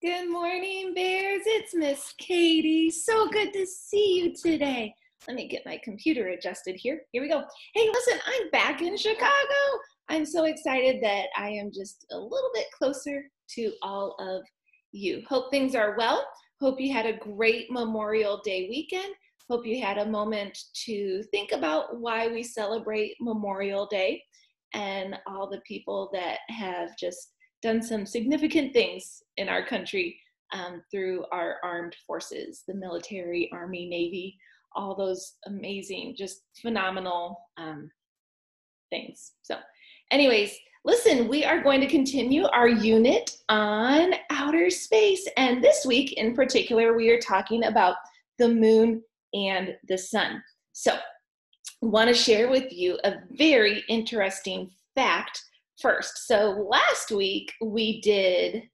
Good morning, Bears. It's Miss Katie. So good to see you today. Let me get my computer adjusted here. Here we go. Hey, listen, I'm back in Chicago. I'm so excited that I am just a little bit closer to all of you. Hope things are well. Hope you had a great Memorial Day weekend. Hope you had a moment to think about why we celebrate Memorial Day and all the people that have just done some significant things in our country through our armed forces, the military, Army, Navy, all those amazing, just phenomenal things. So anyways, listen, we are going to continue our unit on outer space. And this week in particular, we are talking about the moon and the sun. So I want to share with you a very interesting fact first. So last week we did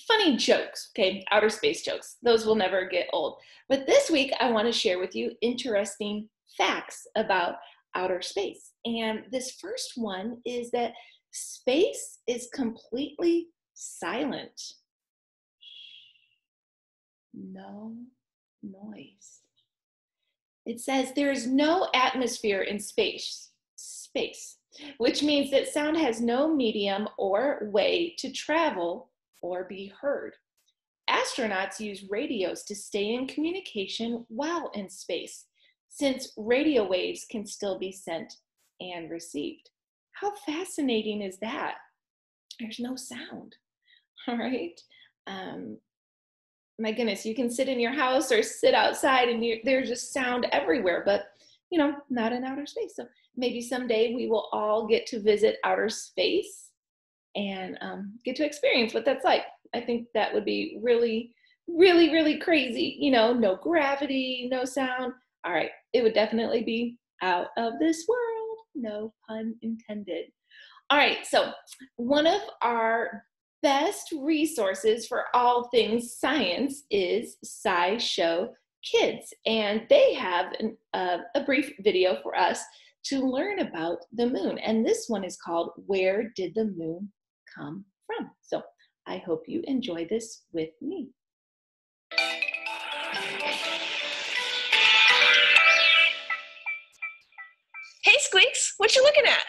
funny jokes, okay, outer space jokes. Those will never get old. But this week I want to share with you interesting facts about outer space. And this first one is that space is completely silent. No noise. It says there is no atmosphere in space, which means that sound has no medium or way to travel or be heard. Astronauts use radios to stay in communication while in space, since radio waves can still be sent and received. How fascinating is that? There's no sound, all right? My goodness, you can sit in your house or sit outside and there's just sound everywhere, but not in outer space. So maybe someday we will all get to visit outer space and get to experience what that's like. I think that would be really, really, really crazy. No gravity, no sound. All right, it would definitely be out of this world. No pun intended. All right, so one of our best resources for all things science is SciShow Kids, and they have a brief video for us to learn about the moon, and this one is called Where Did the Moon Come From? So I hope you enjoy this with me. Hey Squeaks, what you looking at?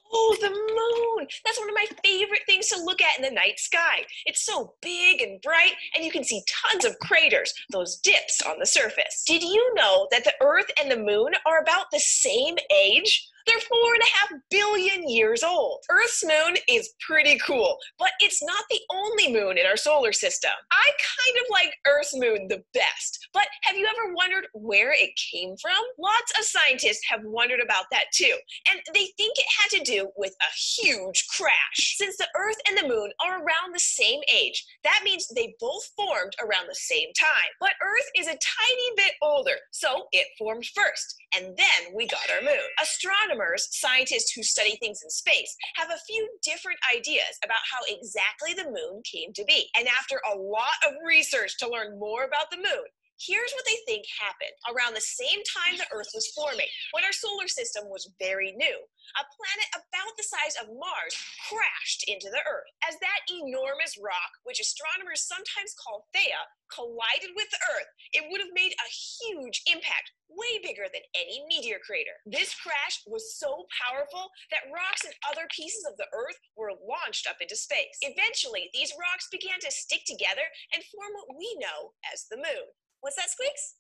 Oh, the moon! That's one of my favorite things to look at in the night sky. It's so big and bright, and you can see tons of craters, those dips on the surface. Did you know that the Earth and the moon are about the same age? They're 4.5 billion years old. Earth's moon is pretty cool, but it's not the only moon in our solar system. I kind of like Earth's moon the best, but have you ever wondered where it came from? Lots of scientists have wondered about that too, and they think it had to do with a huge crash. Since the Earth and the moon are around the same age, that means they both formed around the same time. But Earth is a tiny bit older, so it formed first, and then we got our moon. Astronomers, scientists who study things in space, have a few different ideas about how exactly the moon came to be. And after a lot of research to learn more about the moon, here's what they think happened. Around the same time the Earth was forming, when our solar system was very new, a planet about the size of Mars crashed into the Earth. As that enormous rock, which astronomers sometimes call Theia, collided with the Earth, it would have made a huge impact, way bigger than any meteor crater. This crash was so powerful that rocks and other pieces of the Earth were launched up into space. Eventually, these rocks began to stick together and form what we know as the moon. What's that, Squeaks?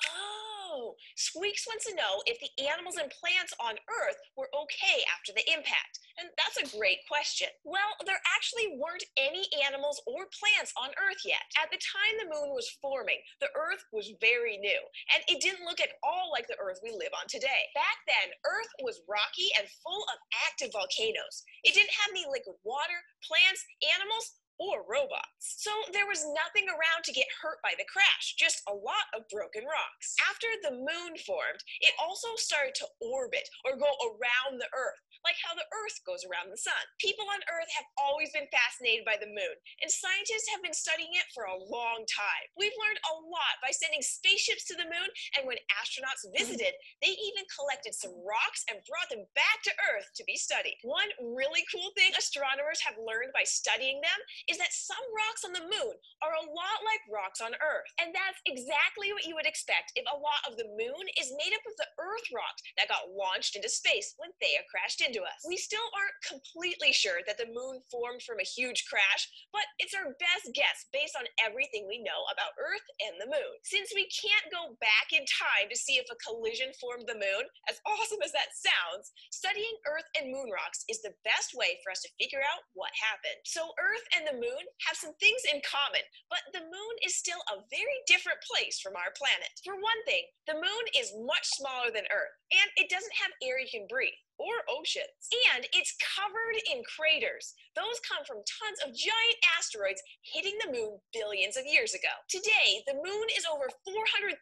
Oh, Squeaks wants to know if the animals and plants on Earth were okay after the impact. And that's a great question. Well, there actually weren't any animals or plants on Earth yet. At the time the moon was forming, the Earth was very new, and it didn't look at all like the Earth we live on today. Back then, Earth was rocky and full of active volcanoes. It didn't have any liquid water, plants, animals, or robots. So there was nothing around to get hurt by the crash, just a lot of broken rocks. After the moon formed, it also started to orbit or go around the Earth, like how the Earth goes around the sun. People on Earth have always been fascinated by the moon, and scientists have been studying it for a long time. We've learned a lot by sending spaceships to the moon, and when astronauts visited, they even collected some rocks and brought them back to Earth to be studied. One really cool thing astronomers have learned by studying them is that some rocks on the moon are a lot like rocks on Earth. And that's exactly what you would expect if a lot of the moon is made up of the Earth rocks that got launched into space when Theia crashed into us. We still aren't completely sure that the moon formed from a huge crash, but it's our best guess based on everything we know about Earth and the moon. Since we can't go back in time to see if a collision formed the moon, as awesome as that sounds, studying Earth and moon rocks is the best way for us to figure out what happened. So Earth and the moon have some things in common, but the moon is still a very different place from our planet. For one thing, the moon is much smaller than Earth, and it doesn't have air you can breathe, or oceans. And it's covered in craters. Those come from tons of giant asteroids hitting the moon billions of years ago. Today, the moon is over 400,000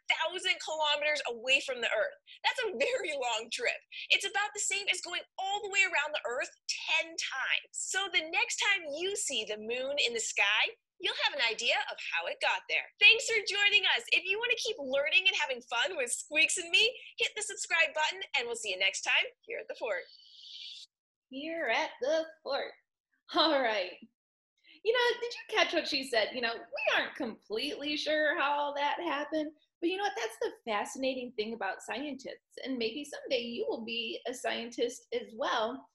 kilometers away from the Earth. That's a very long trip. It's about the same as going all the way around the Earth 10 times. So the next time you see the moon in the sky, you'll have an idea of how it got there. Thanks for joining us. If you want to keep learning and having fun with Squeaks and me, hit the subscribe button, and we'll see you next time here at the fort. Here at the fort. All right. You know, did you catch what she said? You know, we aren't completely sure how all that happened, but you know what? That's the fascinating thing about scientists. And maybe someday you will be a scientist as well.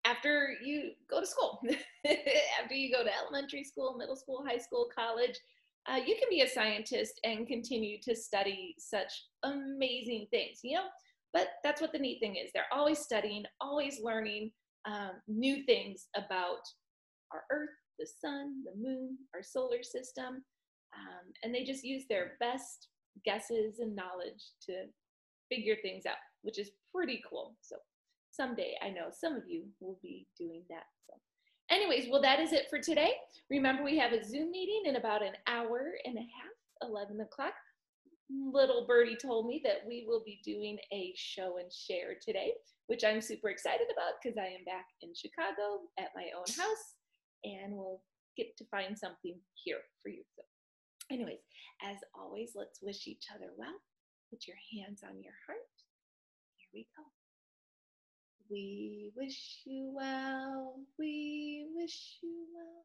After you go to school, after you go to elementary school, middle school, high school, college, you can be a scientist and continue to study such amazing things, you know? But that's what the neat thing is. They're always studying, always learning new things about our Earth, the sun, the moon, our solar system. And they just use their best guesses and knowledge to figure things out, which is pretty cool. So someday, I know some of you will be doing that. So anyways, well, that is it for today. Remember, we have a Zoom meeting in about an hour and a half, 11 o'clock. Little birdie told me that we will be doing a show and share today, which I'm super excited about because I am back in Chicago at my own house, and we'll get to find something here for you. So anyways, as always, let's wish each other well. Put your hands on your heart. Here we go. We wish you well, we wish you well.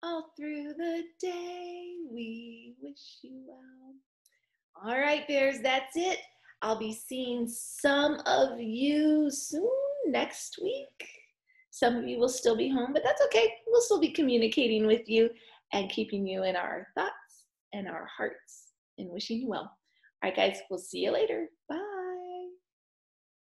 All through the day, we wish you well. All right, bears, that's it. I'll be seeing some of you soon next week. Some of you will still be home, but that's okay. We'll still be communicating with you and keeping you in our thoughts and our hearts and wishing you well. All right, guys, we'll see you later. Bye.